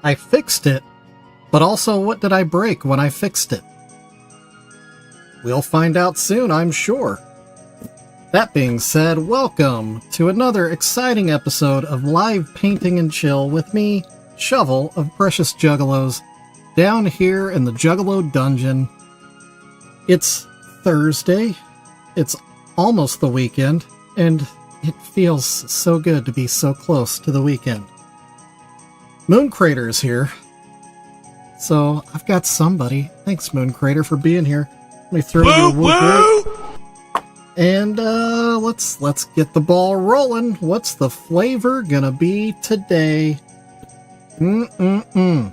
I fixed it, but also what did I break when I fixed it? We'll find out soon, I'm sure. That being said, welcome to another exciting episode of Live Painting and Chill with me, Shovel of Precious Juggalos, down here in the Juggalo dungeon. It's Thursday, it's almost the weekend, and it feels so good to be so close to the weekend. Moon Crater's here, so I've got somebody. Thanks, Moon Crater, for being here. Let me throw your wood break. And let's get the ball rolling. What's the flavor gonna be today? I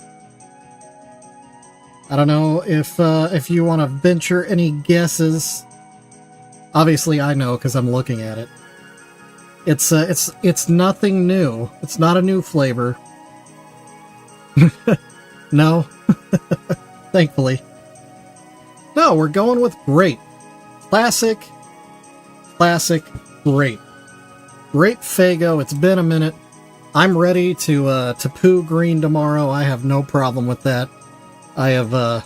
don't know if you want to venture any guesses. Obviously, I know because I'm looking at it. It's nothing new. It's not a new flavor. No, thankfully. No, we're going with grape. Classic grape. Grape Faygo. It's been a minute. I'm ready to poo green tomorrow. I have no problem with that. I have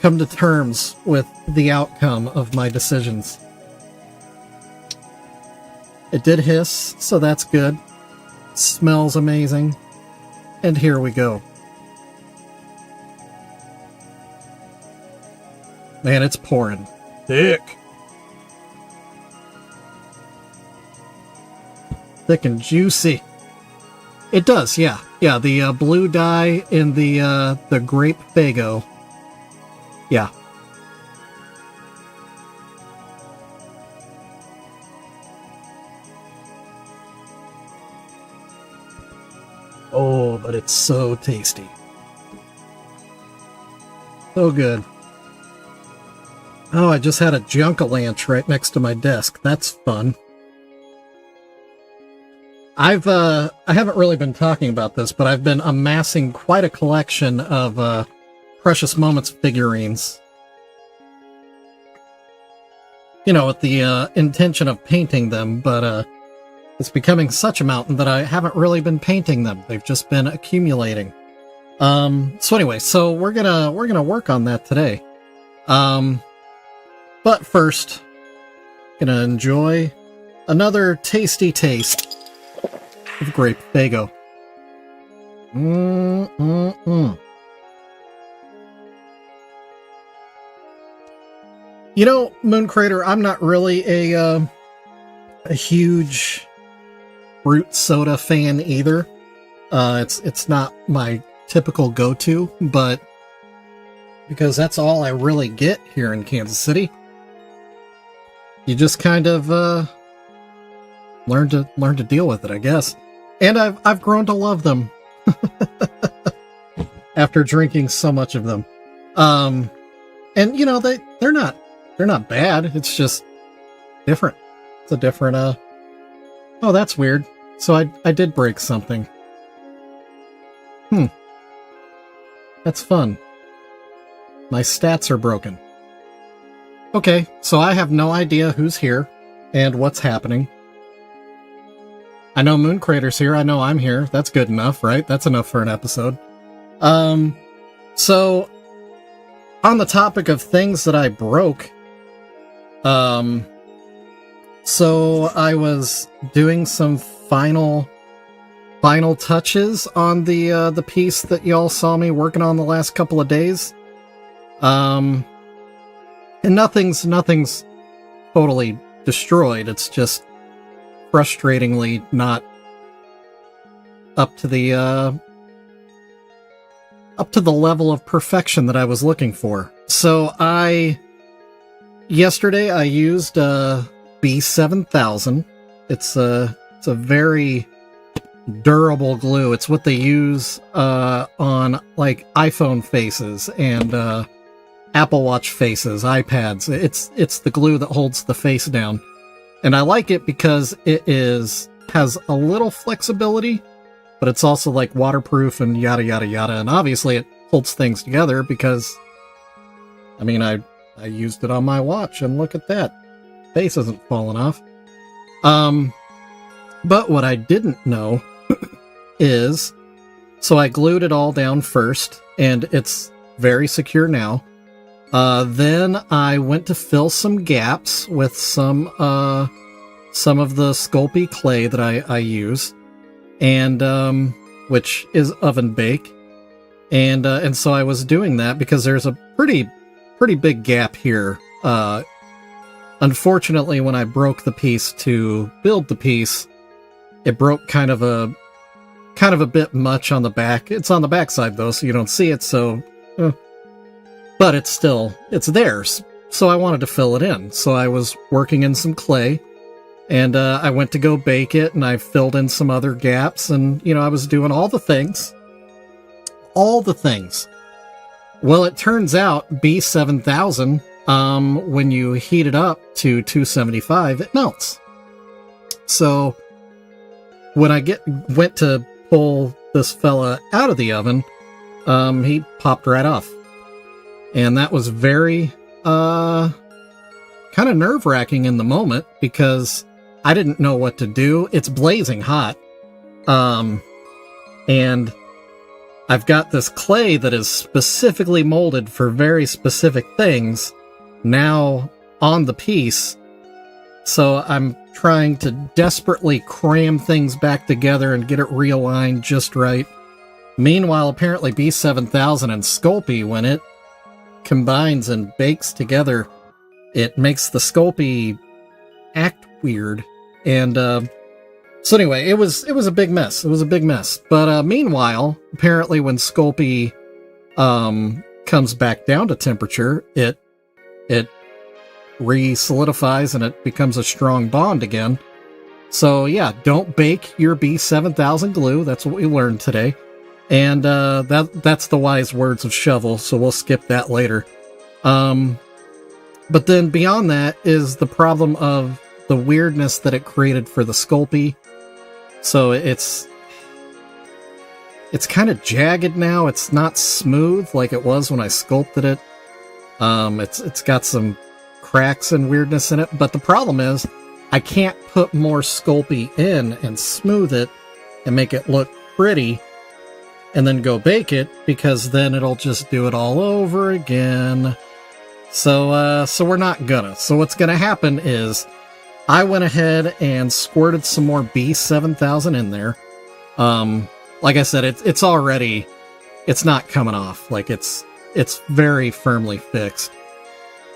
come to terms with the outcome of my decisions. It did hiss, so that's good. Smells amazing. And here we go. Man, it's pouring. Thick. Thick and juicy. It does, yeah. Yeah, the blue dye in the grape Faygo. Yeah. Oh, but it's so tasty. So good. Oh, I just had a Juggalos right next to my desk. That's fun. I haven't really been talking about this, but I've been amassing quite a collection of Precious Moments figurines. You know, with the intention of painting them, but it's becoming such a mountain that I haven't really been painting them. They've just been accumulating. So anyway, so we're gonna work on that today. But first, gonna enjoy another tasty taste of grape Faygo. You know, Moon Crater, I'm not really a huge fruit soda fan either. It's not my typical go-to, but because that's all I really get here in Kansas City, you just kind of learn to deal with it, I guess. And I've grown to love them after drinking so much of them. And you know, they're not bad. It's just different. It's a different oh, that's weird. So I did break something. That's fun. My stats are broken. Okay, so I have no idea who's here and what's happening. I know Moon Crater's here. I know I'm here. That's good enough, right? That's enough for an episode. So on the topic of things that I broke, so I was doing some final touches on the piece that y'all saw me working on the last couple of days. And nothing's totally destroyed. It's just frustratingly not up to the level of perfection that I was looking for. So yesterday I used B7000. It's a very durable glue. It's what they use on like iPhone faces and Apple Watch faces, iPads. It's the glue that holds the face down. And I like it because it has a little flexibility, but it's also like waterproof and yada yada yada. And obviously it holds things together because, I mean, I used it on my watch and look at that. Face isn't falling off. But what I didn't know is So I glued it all down first, and it's very secure now. Then I went to fill some gaps with some of the Sculpey clay that I use, and which is oven bake, and so I was doing that because there's a pretty big gap here. Unfortunately, when I broke the piece to build the piece, it broke kind of a bit much on the back. It's on the back side though, so you don't see it. So, but it's there. So I wanted to fill it in. So I was working in some clay, and I went to go bake it, and I filled in some other gaps, and I was doing all the things. Well, it turns out B7000, when you heat it up to 275, it melts. So when I went to pull this fella out of the oven, he popped right off. And that was very, kind of nerve-wracking in the moment, because I didn't know what to do. It's blazing hot. And I've got this clay that is specifically molded for very specific things now on the piece. So I'm trying to desperately cram things back together and get it realigned just right. Meanwhile, apparently B7000 and Sculpey, when it combines and bakes together, it makes the Sculpey act weird. And so anyway, it was a big mess. It was a big mess. But meanwhile, apparently when Sculpey comes back down to temperature, it re-solidifies and it becomes a strong bond again. So yeah, don't bake your B7000 glue. That's what we learned today. And that's the wise words of Shovel, so we'll skip that later. But then beyond that is the problem of the weirdness that it created for the Sculpey. So it's kind of jagged now. It's not smooth like it was when I sculpted it. It's got some cracks and weirdness in it, but the problem is I can't put more Sculpey in and smooth it and make it look pretty and then go bake it, because then it'll just do it all over again. So we're not gonna. So what's gonna happen is I went ahead and squirted some more B7000 in there. Like I said, it's not coming off. Like it's very firmly fixed.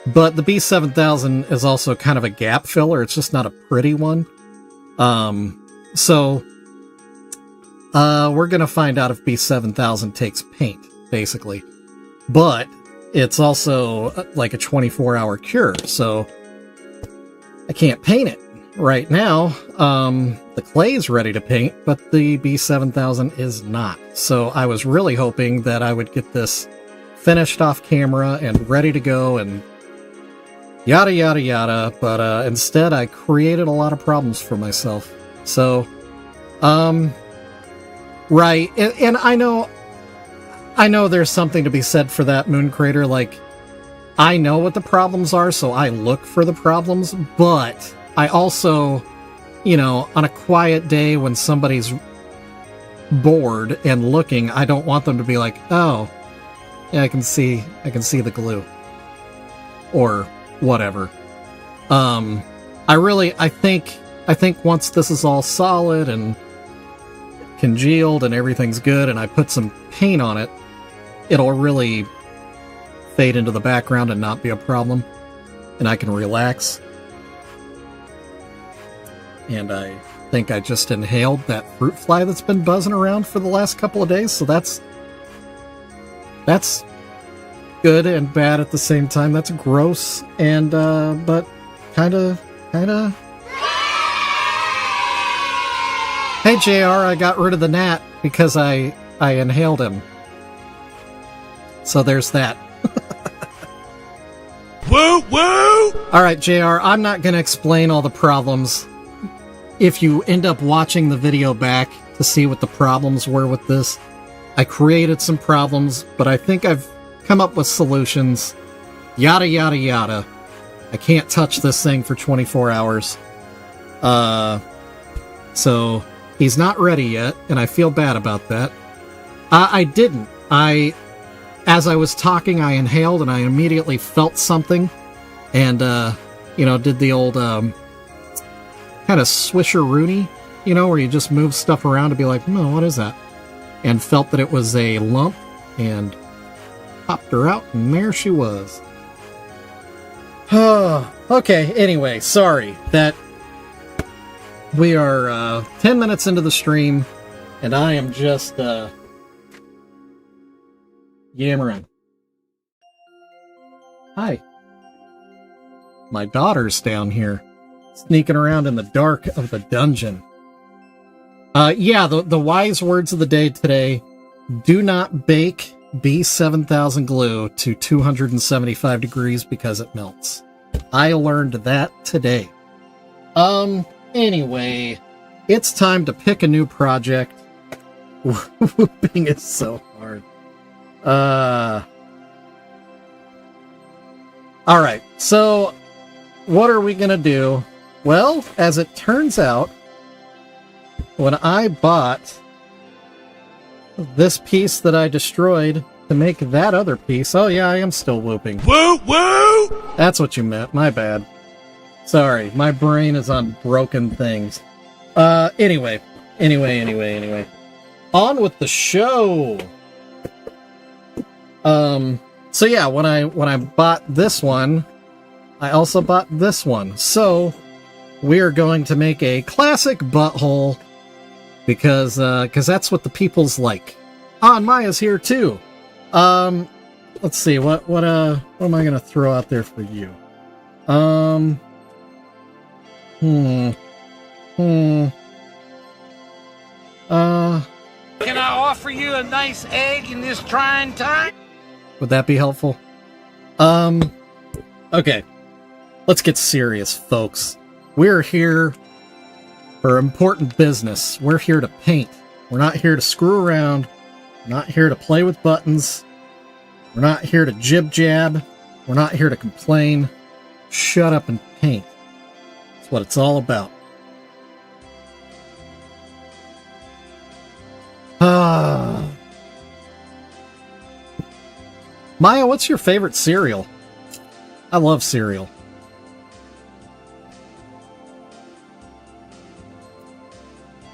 But the B7000 is also kind of a gap filler. It's just not a pretty one. So we're going to find out if B7000 takes paint, basically. But it's also like a 24-hour cure, so I can't paint it right now. The clay is ready to paint, but the B7000 is not. So I was really hoping that I would get this finished off camera and ready to go and yada yada yada, but instead I created a lot of problems for myself. So, right, and I know there's something to be said for that, Moon Crater. Like, I know what the problems are, so I look for the problems, but I also, on a quiet day when somebody's bored and looking, I don't want them to be like, oh, yeah, I can see the glue. Or whatever. I think once this is all solid and congealed and everything's good and I put some paint on it, it'll really fade into the background and not be a problem. And I can relax. And I think I just inhaled that fruit fly that's been buzzing around for the last couple of days, so that's good and bad at the same time. That's gross and but kinda. Hey JR, I got rid of the gnat because I inhaled him. So there's that. Woo woo! Alright JR, I'm not gonna explain all the problems. If you end up watching the video back to see what the problems were with this, I created some problems, but I think I've come up with solutions. Yada yada yada. I can't touch this thing for 24 hours. So he's not ready yet, and I feel bad about that. I didn't. As I was talking, I inhaled and I immediately felt something, and did the old kind of swisher-rooney, where you just move stuff around to be like, no, what is that? And felt that it was a lump, and popped her out, and there she was. Okay, anyway, sorry that we are 10 minutes into the stream, and I am just yammering. Hi. My daughter's down here, sneaking around in the dark of the dungeon. The wise words of the day today: do not bake B7000 glue to 275 degrees because it melts. I learned that today. Anyway, it's time to pick a new project. Whooping is so hard. Alright, so what are we gonna do? Well, as it turns out, when I bought this piece that I destroyed to make that other piece... Oh yeah, I am still whooping. Woo woo! That's what you meant, my bad. Sorry, my brain is on broken things. Anyway. On with the show! So yeah, when I bought this one, I also bought this one. So, we are going to make a classic butthole, because that's what the people's like. And Maya's here too. Let's see, what am I gonna throw out there for you? Can I offer you a nice egg in this trying time? Would that be helpful? Okay. Let's get serious, folks. We're here for important business. We're here to paint. We're not here to screw around. We're not here to play with buttons. We're not here to jib-jab. We're not here to complain. Shut up and paint. That's what it's all about. Maya, what's your favorite cereal? I love cereal.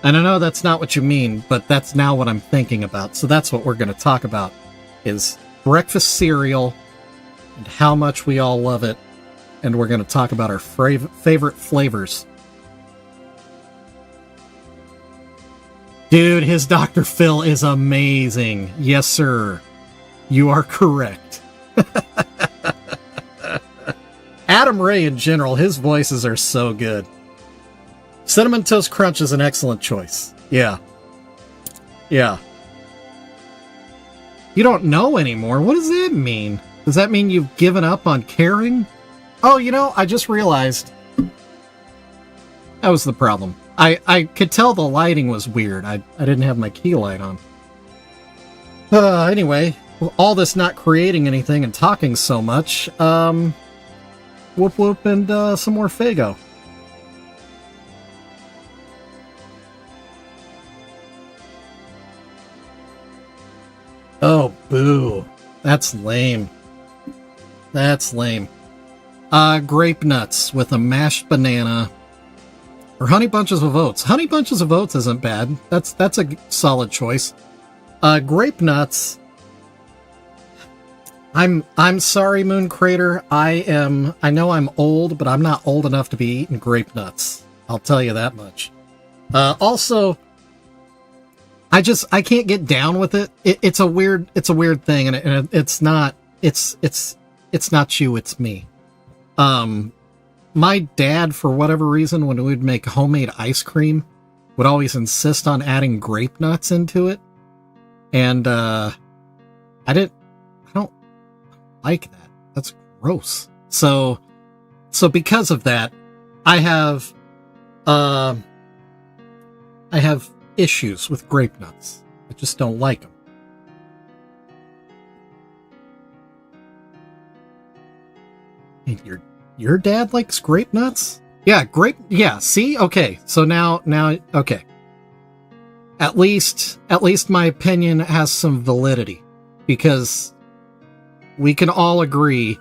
And I know that's not what you mean, but that's now what I'm thinking about. So that's what we're going to talk about, is breakfast cereal and how much we all love it. And we're going to talk about our favorite flavors. Dude, his Dr. Phil is amazing. Yes, sir. You are correct. Adam Ray in general, his voices are so good. Cinnamon Toast Crunch is an excellent choice. Yeah. Yeah. You don't know anymore? What does that mean? Does that mean you've given up on caring? Oh, I just realized that was the problem. I could tell the lighting was weird. I didn't have my key light on. Anyway, all this not creating anything and talking so much, whoop whoop and some more Faygo. Oh, boo. That's lame. That's lame. Grape nuts with a mashed banana. Or honey bunches of oats. Honey bunches of oats isn't bad. That's a solid choice. Grape nuts. I'm sorry, Moon Crater. I know I'm old, but I'm not old enough to be eating grape nuts. I'll tell you that much. Also, I can't get down with it. It's a weird thing, and it's not you, it's me. My dad, for whatever reason, when we'd make homemade ice cream, would always insist on adding grape nuts into it. And, I don't like that. That's gross. So because of that, I have issues with grape nuts. I just don't like them. And your dad likes grape nuts? Yeah, see? Okay. So now, okay. At least my opinion has some validity, because we can all agree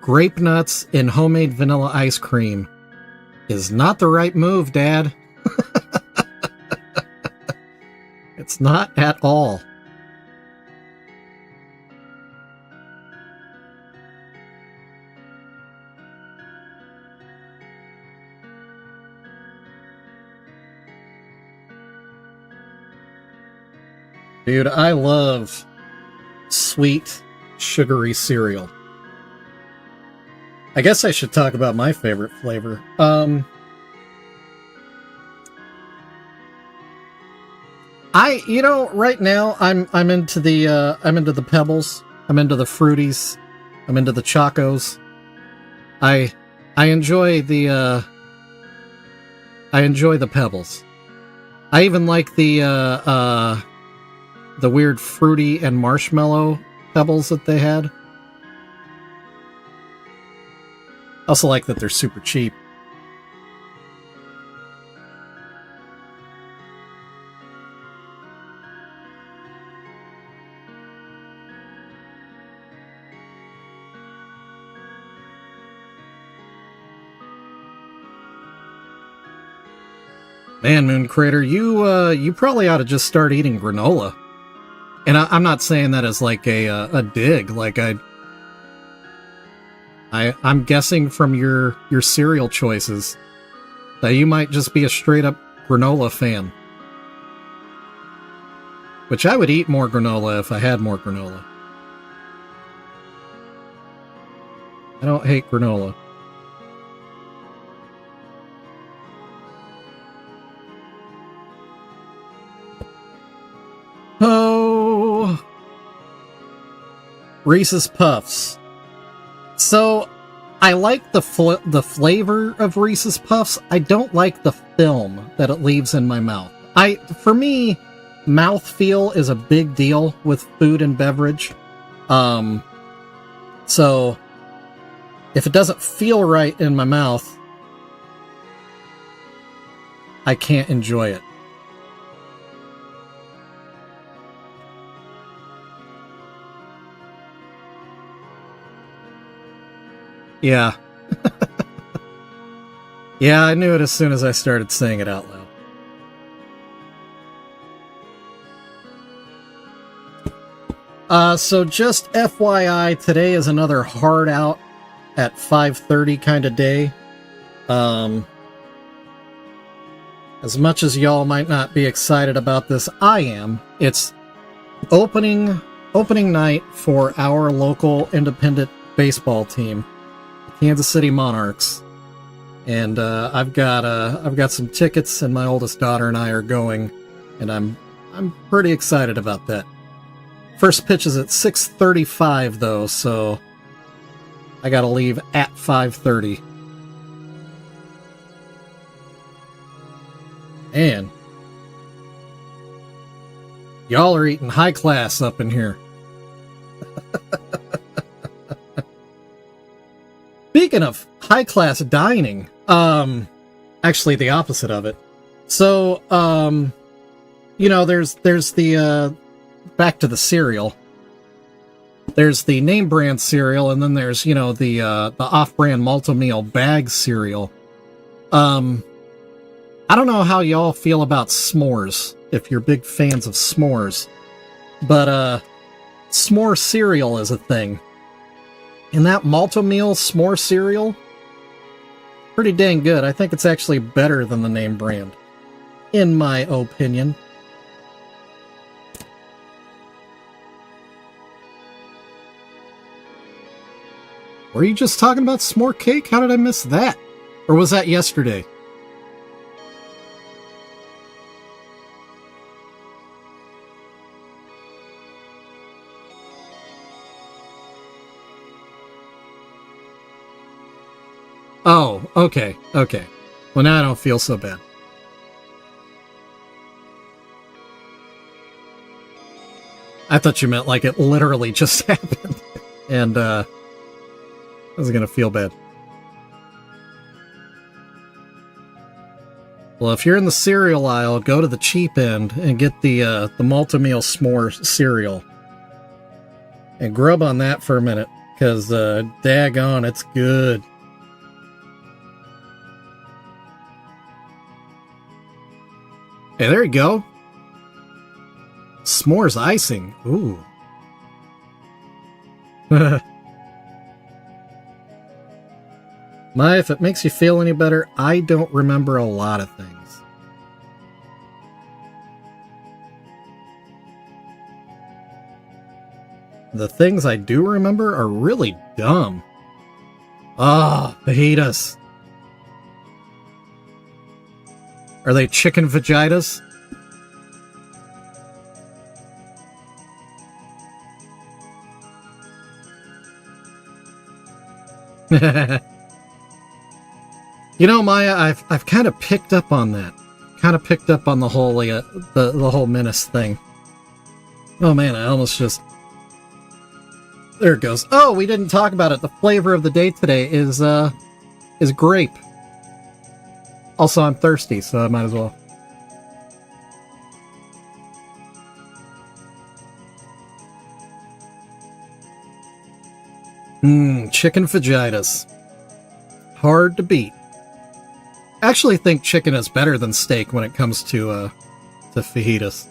grape nuts in homemade vanilla ice cream is not the right move, Dad. It's not at all. Dude, I love sweet, sugary cereal. I guess I should talk about my favorite flavor. Right now I'm into the Pebbles. I'm into the Fruities. I'm into the Chocos. I enjoy the Pebbles. I even like the weird fruity and marshmallow Pebbles that they had. I also like that they're super cheap. Man, Moon Crater, you probably ought to just start eating granola. And I'm not saying that as like a dig. Like I'm guessing from your cereal choices that you might just be a straight up granola fan. Which I would eat more granola if I had more granola. I don't hate granola. Oh, Reese's Puffs. So, I like the flavor of Reese's Puffs. I don't like the film that it leaves in my mouth. For me, mouthfeel is a big deal with food and beverage. So, if it doesn't feel right in my mouth, I can't enjoy it. Yeah. Yeah, I knew it as soon as I started saying it out loud. So just FYI, today is another hard out at 5:30 kind of day. As much as y'all might not be excited about this, I am. It's opening night for our local independent baseball team, Kansas City Monarchs, and I've got some tickets, and my oldest daughter and I are going, and I'm pretty excited about that. First pitch is at 6:35 though, so I gotta leave at 5:30. Man, y'all are eating high class up in here. Speaking of high-class dining, actually the opposite of it. So, there's the, back to the cereal. There's the name brand cereal, and then there's, the off-brand multi-meal bag cereal. I don't know how y'all feel about s'mores, if you're big fans of s'mores, but, s'more cereal is a thing. And that multi-meal s'more cereal, pretty dang good. I think it's actually better than the name brand, in my opinion. Were you just talking about s'more cake? How did I miss that? Or was that yesterday? Oh, okay. Well, now I don't feel so bad. I thought you meant like it literally just happened, and I was gonna feel bad. Well, if you're in the cereal aisle, go to the cheap end and get the multi-meal s'more cereal. And grub on that for a minute, because daggone, it's good. Hey, there you go. S'mores icing. Ooh. If it makes you feel any better, I don't remember a lot of things. The things I do remember are really dumb. Fajitas. Are they chicken vagitas? You know, Maya, I've kind of picked up on that. Kind of picked up on the whole the whole menace thing. Oh man, I almost just... There it goes. Oh, we didn't talk about it. The flavor of the day today is grape. Also, I'm thirsty, so I might as well. Chicken fajitas. Hard to beat. I actually think chicken is better than steak when it comes to fajitas.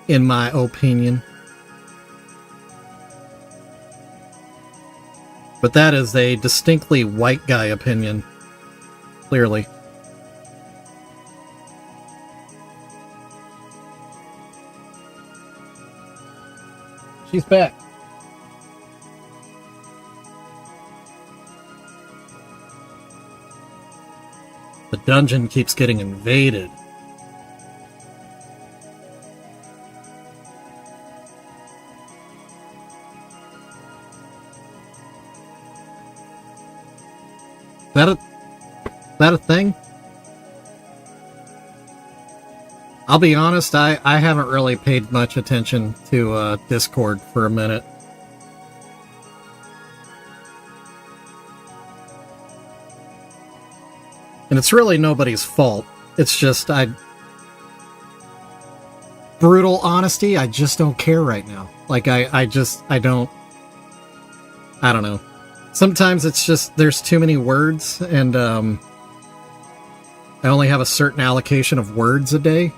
In my opinion. But that is a distinctly white guy opinion. Clearly. She's back. The dungeon keeps getting invaded. Is that a thing? I'll be honest, I haven't really paid much attention to Discord for a minute. And it's really nobody's fault. It's just, brutal honesty, I just don't care right now. Like, I don't know. Sometimes it's just, there's too many words, and I only have a certain allocation of words a day.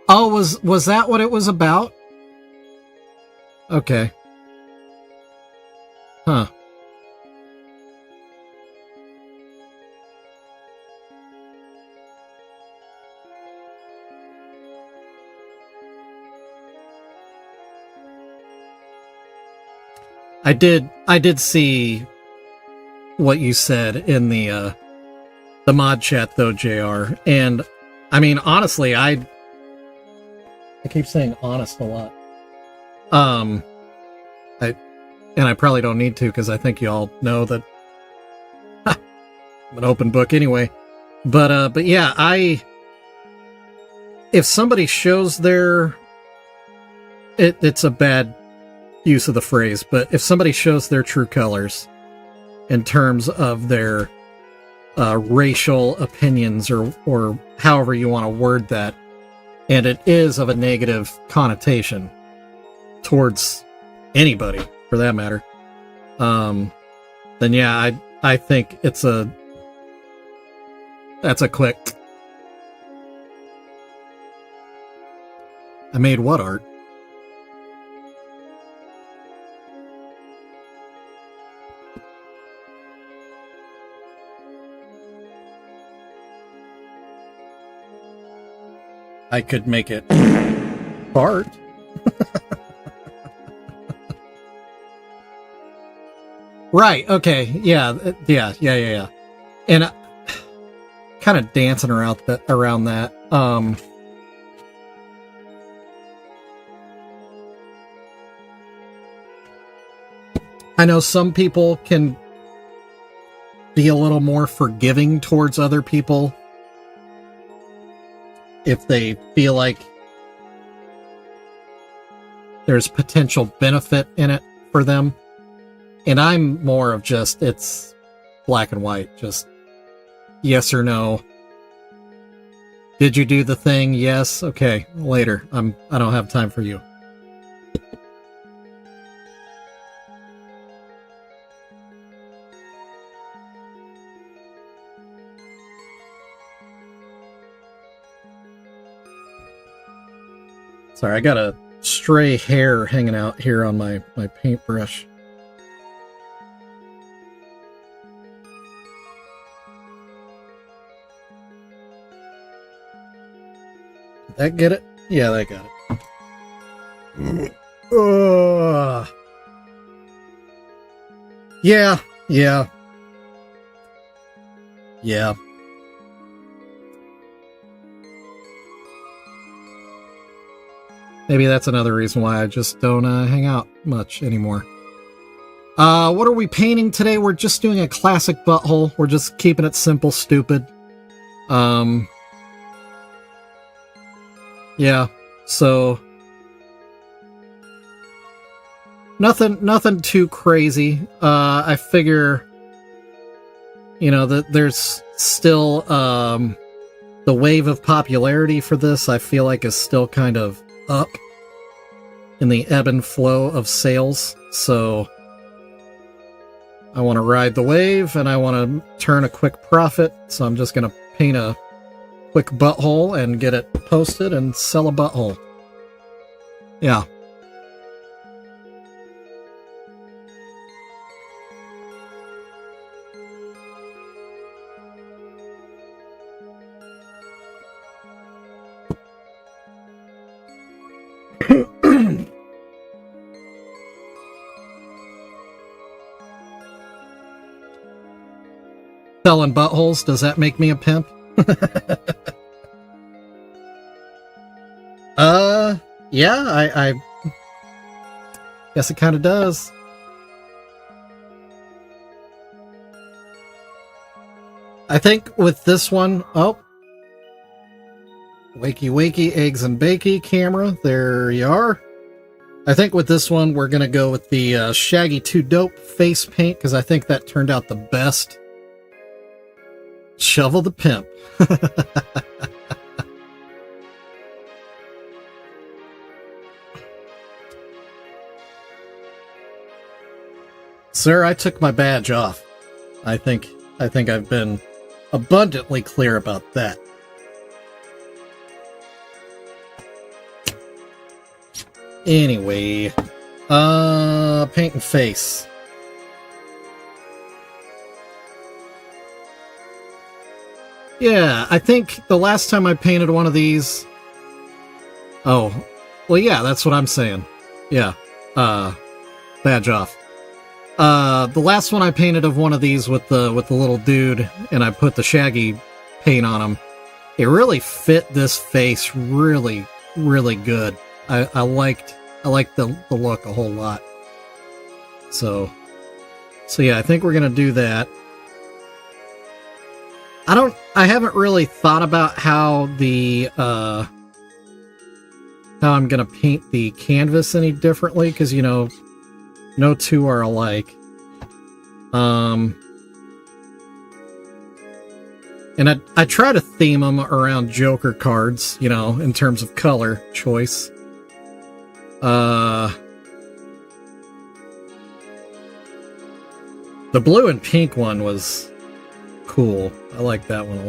Oh, was that what it was about? Okay. Huh. I did see what you said in the mod chat though, JR. And I mean, honestly, I keep saying honest a lot. I probably don't need to, because I think you all know that I'm an open book anyway. But yeah, if somebody shows it's a bad use of the phrase, but if somebody shows their true colors in terms of their racial opinions or however you want to word that, and it is of a negative connotation towards anybody for that matter, then yeah, I think that's a click. I made what art? I could make it art. Right, okay, yeah. And kind of dancing around that. I know some people can be a little more forgiving towards other people if they feel like there's potential benefit in it for them. And I'm more of just, it's black and white. Just, Yes or no? Did you do the thing? Yes. Okay. Later. I don't have time for you. Sorry, I got a stray hair hanging out here on my paintbrush. Did that get it? Yeah, that got it. Yeah. Maybe that's another reason why I just don't hang out much anymore. What are we painting today? We're just doing a classic butthole. We're just keeping it simple, stupid. Yeah, so nothing too crazy. I figure, you know, that there's still the wave of popularity for this, I feel like, is still kind of up in the ebb and flow of sales. So I want to ride the wave and I want to turn a quick profit. So I'm just going to paint a quick butthole and get it posted and sell a butthole. Yeah. Selling buttholes, does that make me a pimp? Yeah, I guess it kind of does. I think with this one, oh, wakey, eggs and bakey camera, there you are. I think with this one, we're going to go with the Shaggy 2 Dope face paint, because I think that turned out the best. Shovel the pimp. Sir, I took my badge off. I think I've been abundantly clear about that. Anyway, paint and face. Yeah, I think the last time I painted one of these... Oh, well, yeah, that's what I'm saying. Yeah, badge off. The last one I painted of one of these with the little dude, and I put the Shaggy paint on him, it really fit this face really, really good. I liked the look a whole lot. So yeah, I think we're gonna do that. I haven't really thought about how how I'm gonna paint the canvas any differently, because, you know, no two are alike. And I try to theme them around Joker cards, you know, in terms of color choice. The blue and pink one was cool. I like that one a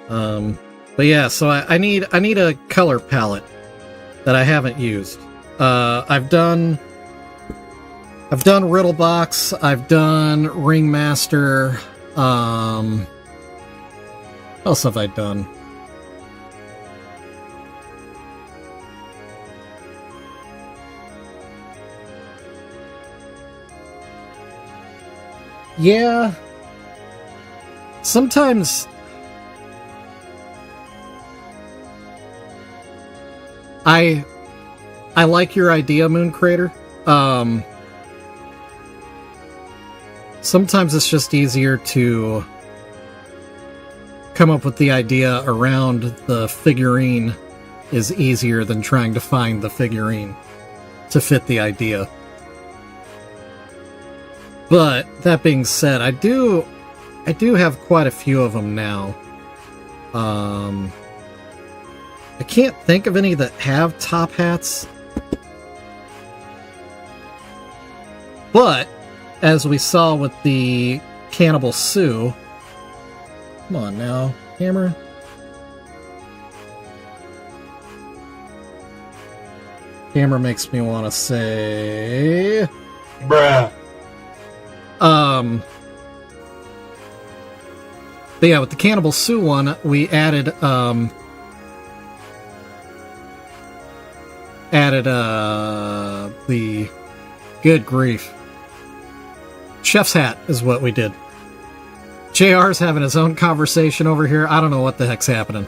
lot. But yeah, so I need a color palette that I haven't used. I've done Riddlebox, I've done Ringmaster, what else have I done? Yeah. Sometimes I like your idea, Moon Crater. Sometimes it's just easier to come up with the idea around the figurine is easier than trying to find the figurine to fit the idea. But that being said, I do I do have quite a few of them now. I can't think of any that have top hats. But, as we saw with the Cannibal Sue... Come on now, camera. Camera makes me want to say... Bruh. But yeah, with the Cannibal Sue one, we added, the... Good grief. Chef's hat is what we did. JR's having his own conversation over here. I don't know what the heck's happening.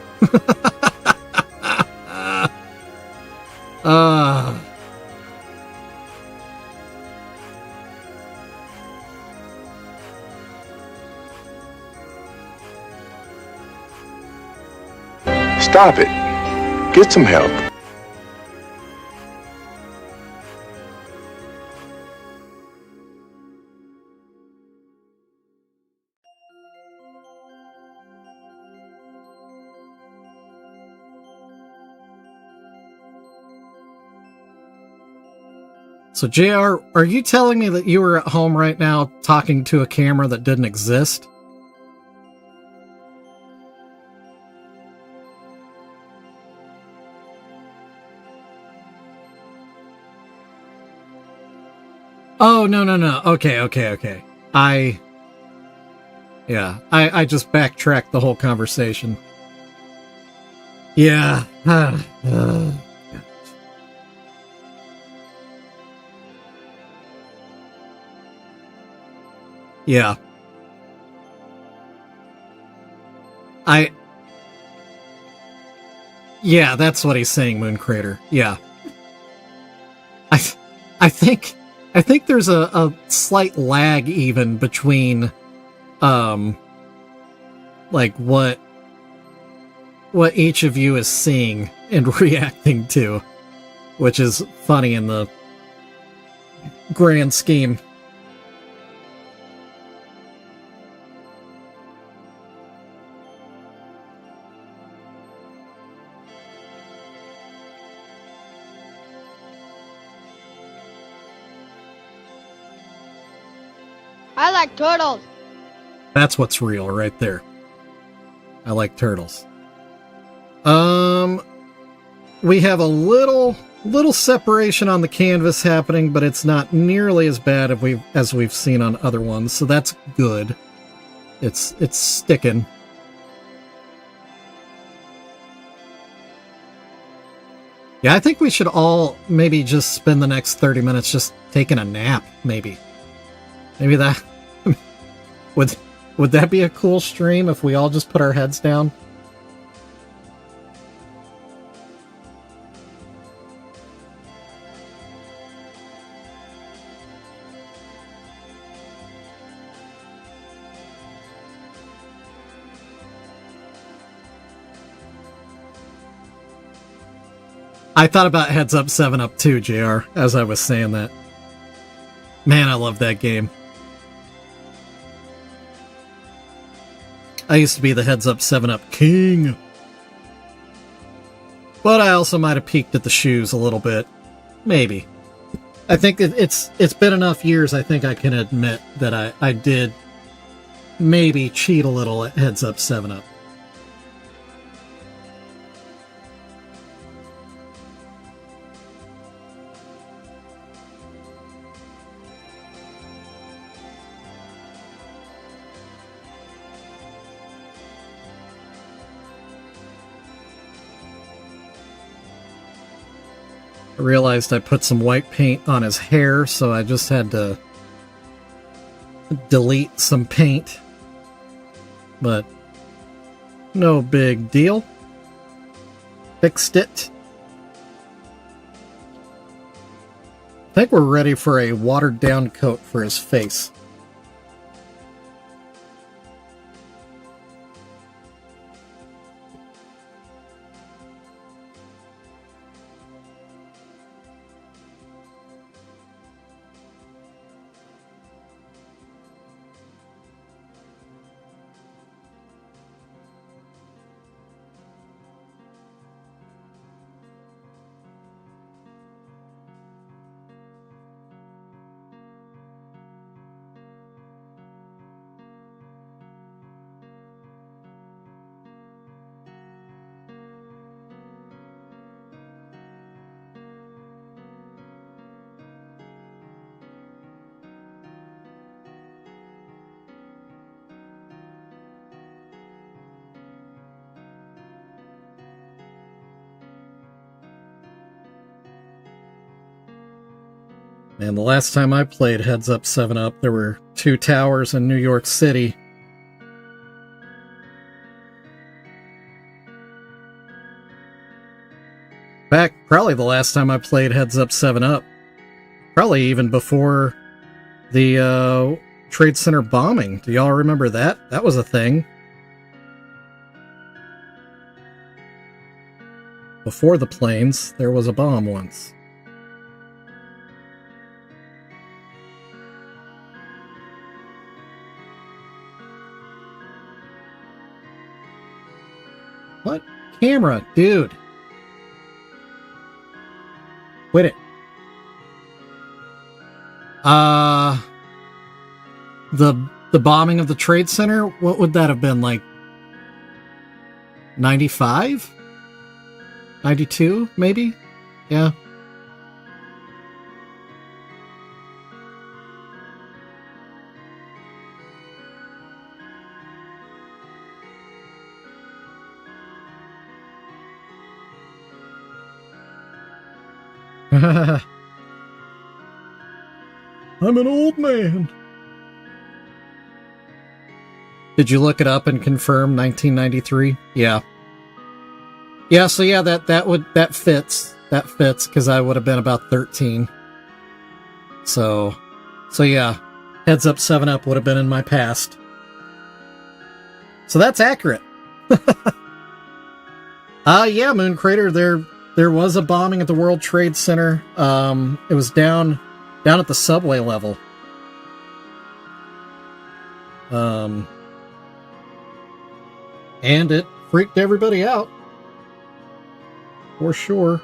Stop it. Get some help. So, JR, are you telling me that you were at home right now talking to a camera that didn't exist? Oh, no. Okay. I just backtracked the whole conversation. Yeah. Yeah. Yeah, that's what he's saying, Moon Crater. Yeah. I think there's a slight lag even between like what each of you is seeing and reacting to, which is funny in the grand scheme. I like turtles. That's what's real right there. I like turtles. We have a little separation on the canvas happening, but it's not nearly as bad as we've seen on other ones, so that's good. It's sticking. Yeah, I think we should all maybe just spend the next 30 minutes just taking a nap, maybe. Maybe that... Would that be a cool stream if we all just put our heads down? I thought about Heads Up 7-Up too, JR, as I was saying that. Man, I love that game. I used to be the Heads Up 7-Up king. But I also might have peeked at the shoes a little bit. Maybe. I think it's been enough years, I think I can admit that I did maybe cheat a little at Heads Up 7-Up. I realized I put some white paint on his hair, so I just had to delete some paint. But no big deal. Fixed it. I think we're ready for a watered down coat for his face. And the last time I played Heads Up 7-Up, there were 2 towers in New York City. In fact, probably the last time I played Heads Up 7-Up, probably even before the Trade Center bombing. Do y'all remember that? That was a thing. Before the planes, there was a bomb once. What camera, dude? Quit it. The bombing of the Trade Center, what would that have been, like 95? 92, maybe? Yeah. I'm an old man. Did you look it up and confirm 1993? Yeah. Yeah, so yeah, that fits. That fits, because I would have been about 13. So yeah, Heads Up 7-Up would have been in my past. So that's accurate. Yeah, Moon Crater, there was a bombing at the World Trade Center. It was down at the subway level. And it freaked everybody out. For sure.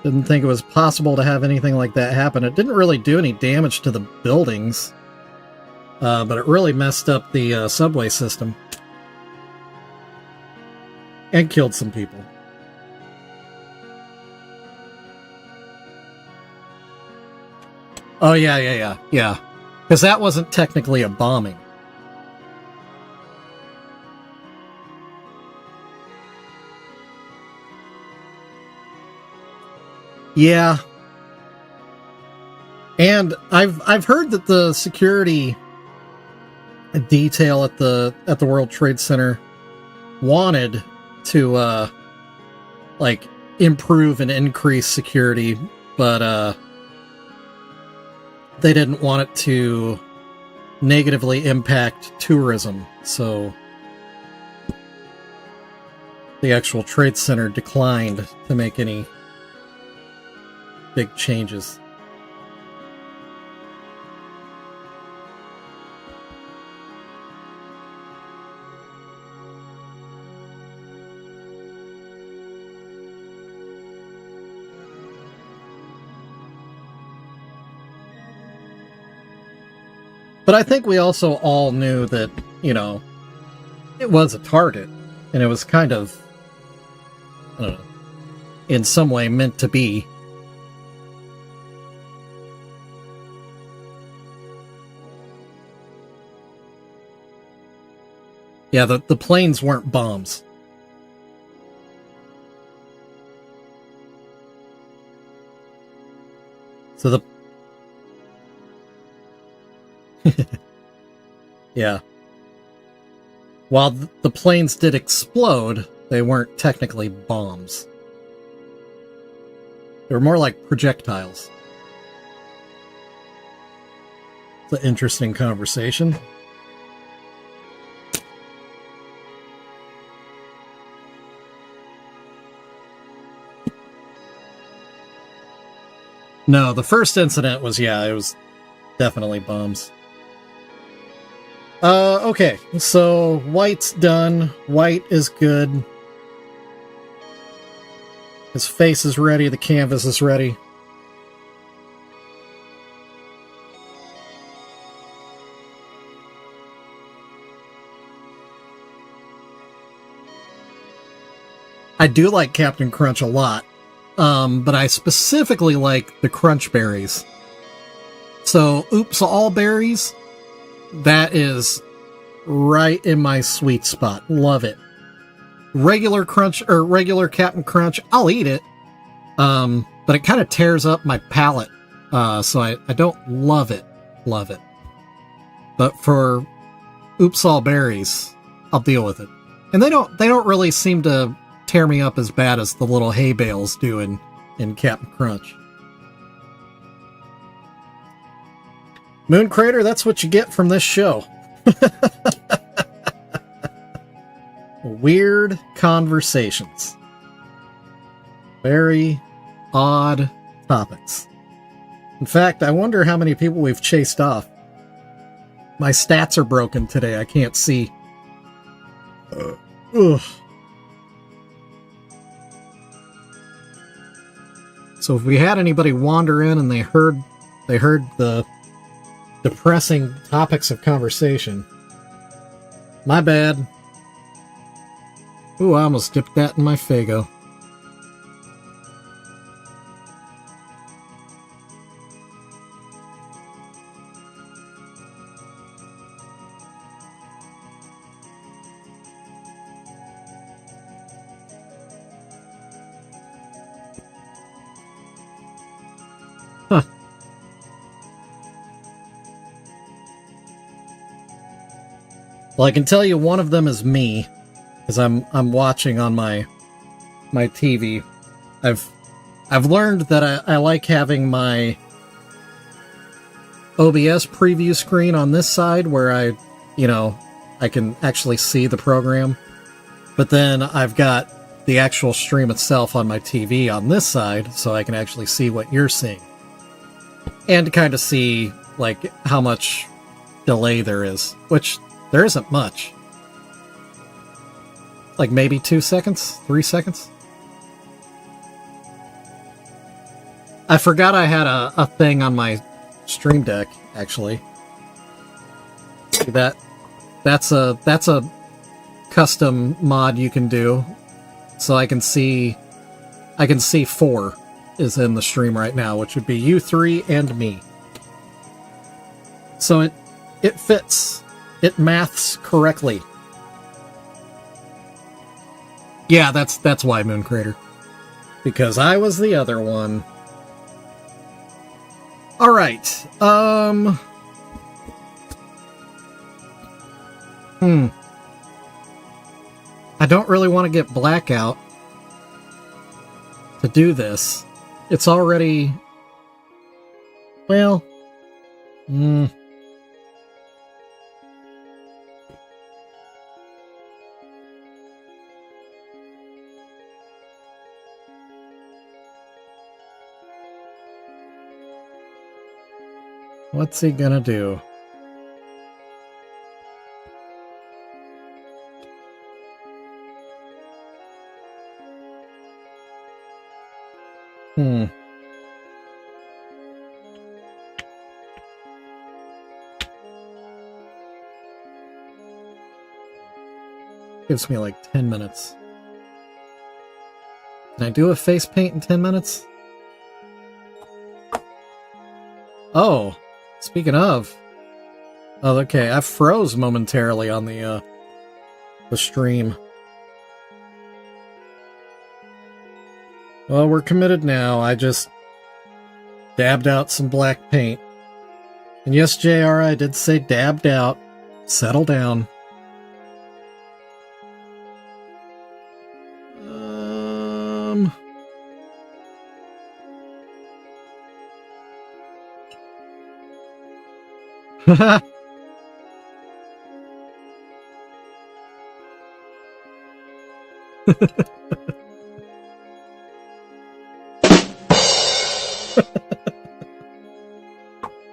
Didn't think it was possible to have anything like that happen. It didn't really do any damage to the buildings. But it really messed up the subway system. And killed some people. Oh, yeah. Because that wasn't technically a bombing. Yeah. And I've heard that the security detail at the World Trade Center wanted to like improve and increase security, but they didn't want it to negatively impact tourism, so the actual Trade Center declined to make any big changes. But I think we also all knew that, you know, it was a target, and it was kind of, I don't know, in some way meant to be. Yeah, the planes weren't bombs. So the... Yeah. While the planes did explode, they weren't technically bombs. They were more like projectiles. It's an interesting conversation. No, the first incident was, yeah, it was definitely bombs. Okay, so White's done. White is good. His face is ready, the canvas is ready. I do like Captain Crunch a lot. But I specifically like the crunch berries. So, oops, all berries, that is right in my sweet spot. Love it. Regular crunch, or regular Captain Crunch, I'll eat it. but it kind of tears up my palate, so I don't love it. But for Oops All Berries, I'll deal with it. And they don't really seem to tear me up as bad as the little hay bales do in Captain Crunch. Moon Crater, that's what you get from this show. Weird conversations. Very odd topics. In fact, I wonder how many people we've chased off. My stats are broken today. I can't see. Ugh. So if we had anybody wander in and they heard the depressing topics of conversation, my bad. Ooh, I almost dipped that in my Faygo. Huh. Well, I can tell you one of them is me, because I'm watching on my TV. I've learned that I like having my OBS preview screen on this side where I can actually see the program. But then I've got the actual stream itself on my TV on this side, so I can actually see what you're seeing. And to kind of see, like, how much delay there is, which there isn't much. Like maybe 2 seconds? 3 seconds? I forgot I had a thing on my Stream Deck, actually. See that? That's a custom mod you can do. So I can see 4 is in the stream right now, which would be you 3 and me. So it fits. It maths correctly. Yeah, that's why, Moon Crater. Because I was the other one. Alright, I don't really want to get Blackout to do this. It's already... Well... What's he gonna do? Gives me like 10 minutes. Can I do a face paint in 10 minutes? Oh, speaking of. Oh, okay, I froze momentarily on the stream. Well, we're committed now. I just dabbed out some black paint. And yes, JR, I did say dabbed out. Settle down.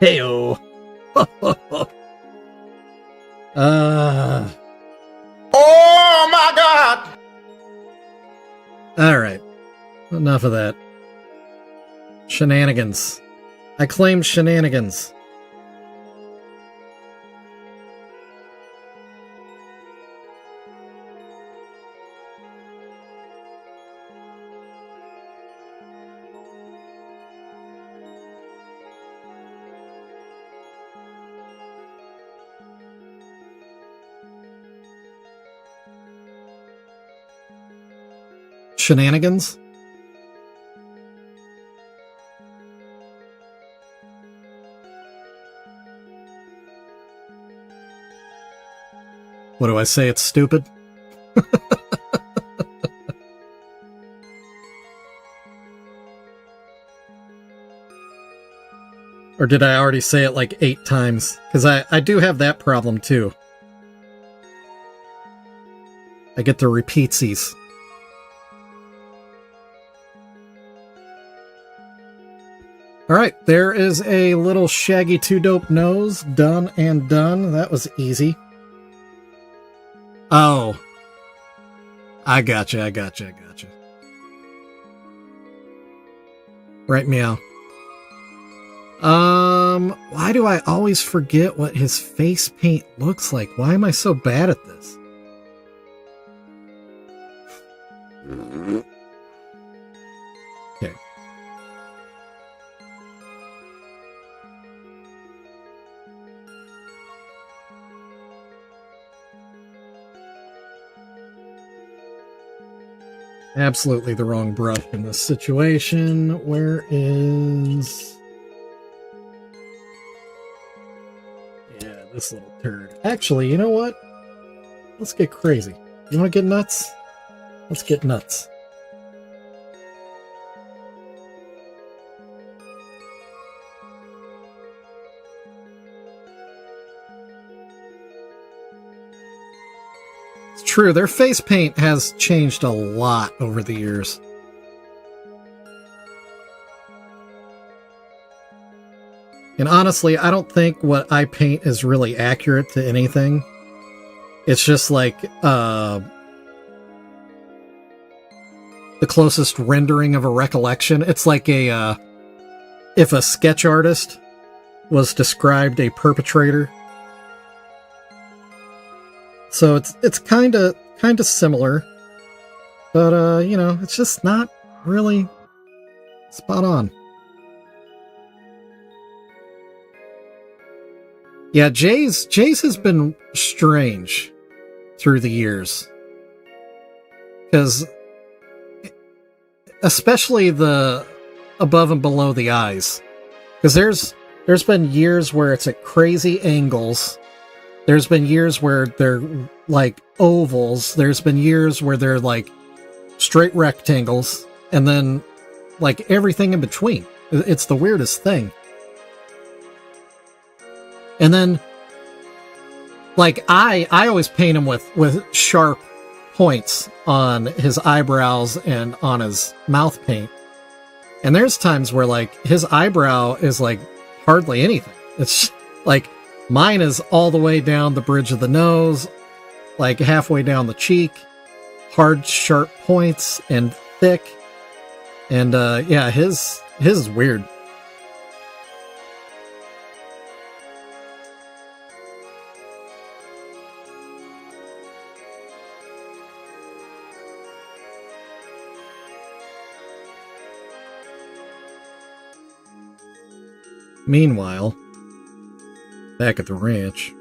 Heyo. Oh my God! Alright. Enough of that. Shenanigans. I claim shenanigans. Shenanigans? What do I say? It's stupid? Or did I already say it like 8 times? Because I do have that problem too. I get the repeatsies. Alright, there is a little Shaggy 2 Dope nose. Done and done. That was easy. Oh. I gotcha. Right, meow. Why do I always forget what his face paint looks like? Why am I so bad at this? Okay. Absolutely the wrong brush in this situation. Where is... Yeah, this little turd. Actually, you know what? Let's get crazy. You want to get nuts? Let's get nuts. It's true, their face paint has changed a lot over the years. And honestly, I don't think what I paint is really accurate to anything. It's just like, the closest rendering of a recollection. It's like a, if a sketch artist was described a perpetrator. So it's kind of similar, but you know, it's just not really spot on. Yeah, Jay's has been strange through the years, because especially the above and below the eyes, because there's been years where it's at crazy angles. There's been years where they're like ovals. There's been years where they're like straight rectangles, and then like everything in between. It's the weirdest thing. And then like I always paint him with sharp points on his eyebrows and on his mouth paint. And there's times where like his eyebrow is like hardly anything. It's like mine is all the way down the bridge of the nose, like halfway down the cheek, hard, sharp points and thick. And yeah, his is weird. Meanwhile, back at the ranch,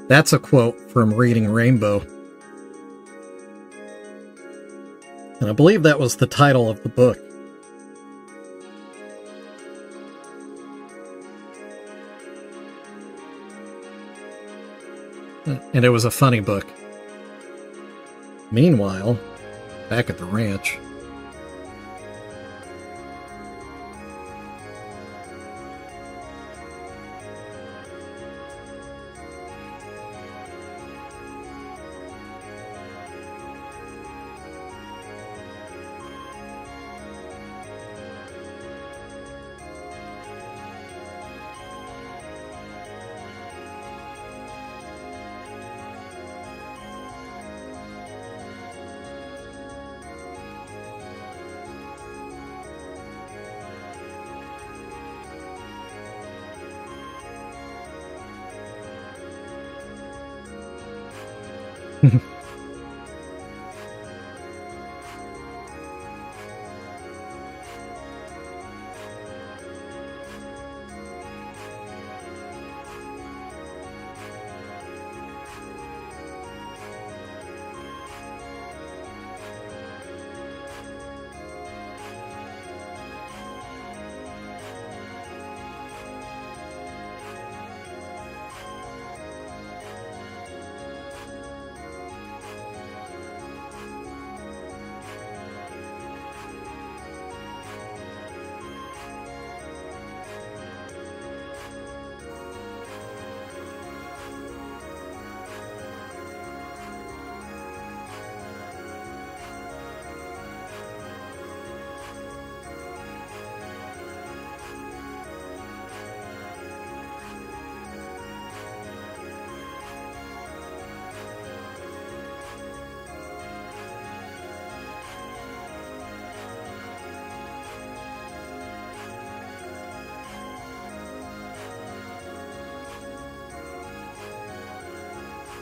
that's a quote from Reading Rainbow. And I believe that was the title of the book. And it was a funny book. Meanwhile, back at the ranch,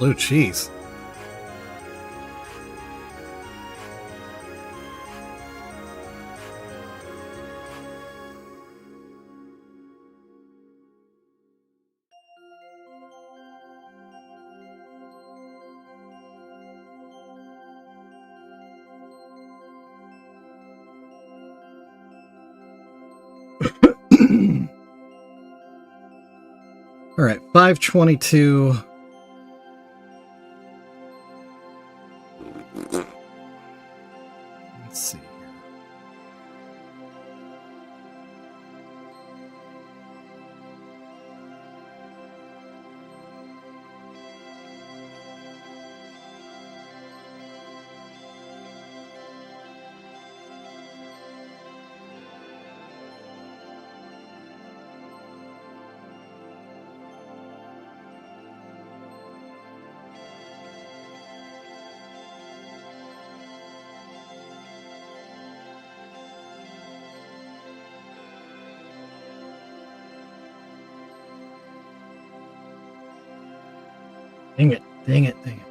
Blue cheese. All right, 522. Let's see here. Dang it, dang it, dang it.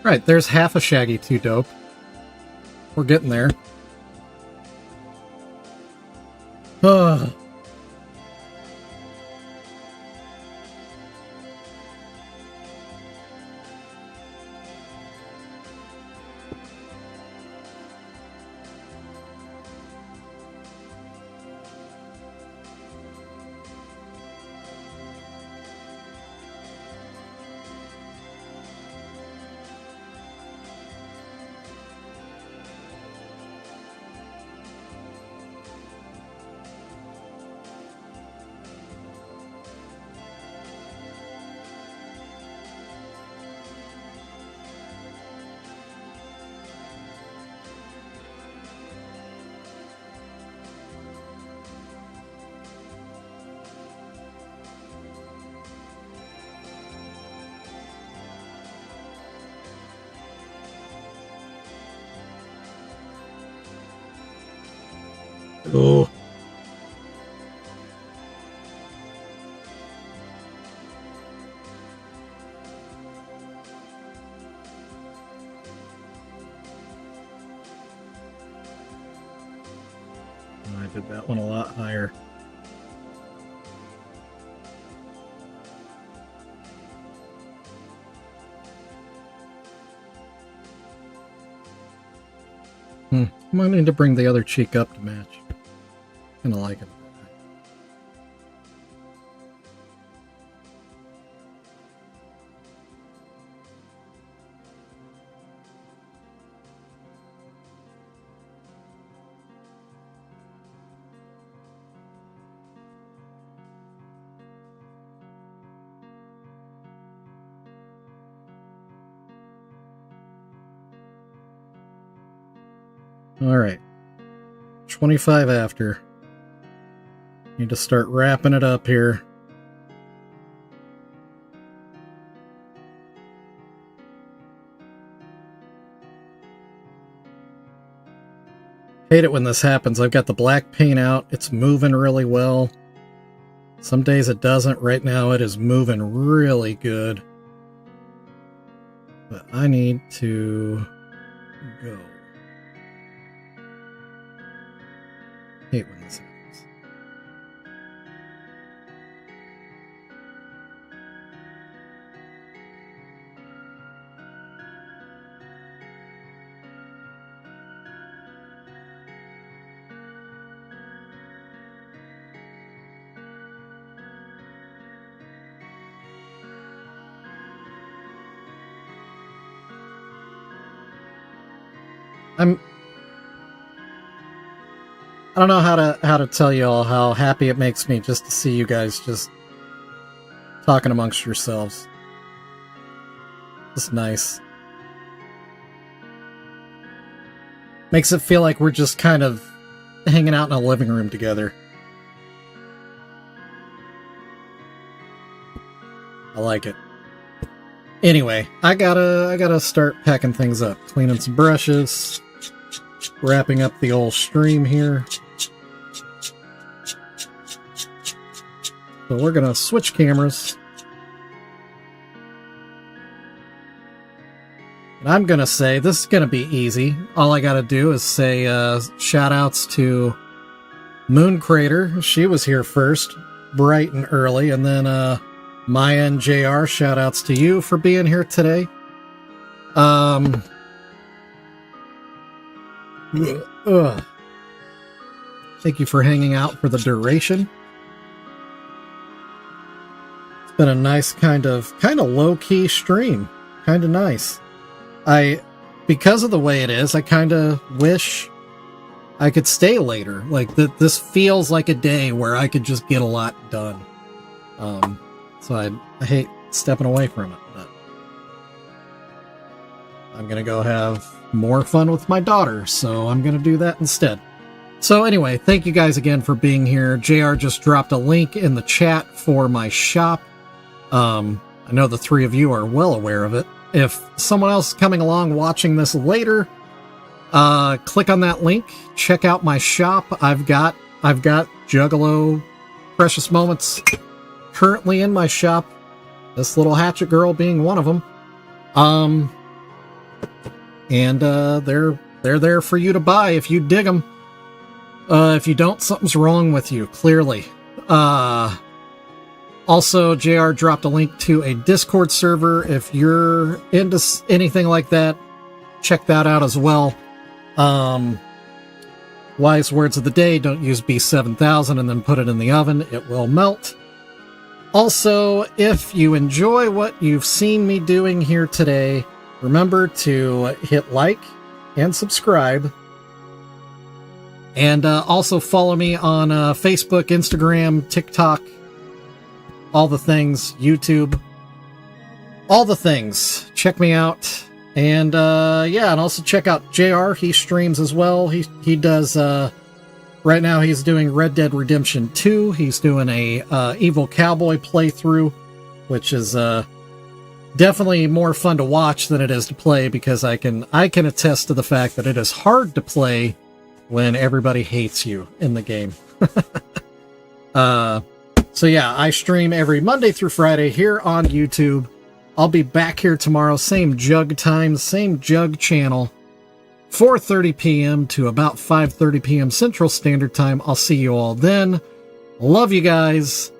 Right, there's half a Shaggy 2 dope. We're getting there. Ugh. Oh. I did that one a lot higher. Might need to bring the other cheek up to match. Kinda like it. Alright. 25 after. Need to start wrapping it up here. Hate it when this happens. I've got the black paint out. It's moving really well. Some days it doesn't. Right now it is moving really good. But I need to go. Hate when this happens. I don't know how to tell you all how happy it makes me just to see you guys just talking amongst yourselves. It's nice. Makes it feel like we're just kind of hanging out in a living room together. I like it. Anyway, I gotta start packing things up, cleaning some brushes, wrapping up the old stream here. So we're gonna switch cameras. And I'm gonna say, this is gonna be easy. All I gotta do is say shout outs to Moon Crater. She was here first, bright and early. And then Maya and JR, shout outs to you for being here today. Thank you for hanging out for the duration. It's been a nice kind of low-key stream. Kind of nice. Because of the way it is, I kind of wish I could stay later. Like, this feels like a day where I could just get a lot done. So I hate stepping away from it, but I'm gonna go have more fun with my daughter, so I'm gonna do that instead. So anyway, thank you guys again for being here. JR just dropped a link in the chat for my shop. I know the three of you are well aware of it. If someone else is coming along watching this later, click on that link, check out my shop. I've got Juggalo Precious Moments currently in my shop, this little hatchet girl being one of them. And they're there for you to buy if you dig them. If you don't, something's wrong with you, clearly. Also, JR dropped a link to a Discord server. If you're into anything like that, check that out as well. Wise words of the day, don't use B7000 and then put it in the oven. It will melt. Also, if you enjoy what you've seen me doing here today, remember to hit like and subscribe. And also follow me on Facebook, Instagram, TikTok, all the things, YouTube, all the things. Check me out. And yeah, and also check out JR. He streams as well. He does, right now he's doing Red Dead Redemption 2. He's doing a Evil Cowboy playthrough, which is definitely more fun to watch than it is to play, because I can attest to the fact that it is hard to play when everybody hates you in the game. So yeah, I stream every Monday through Friday here on YouTube. I'll be back here tomorrow, same jug time, same jug channel, 4:30 p.m. to about 5:30 p.m. Central Standard Time. I'll see you all then. Love you guys.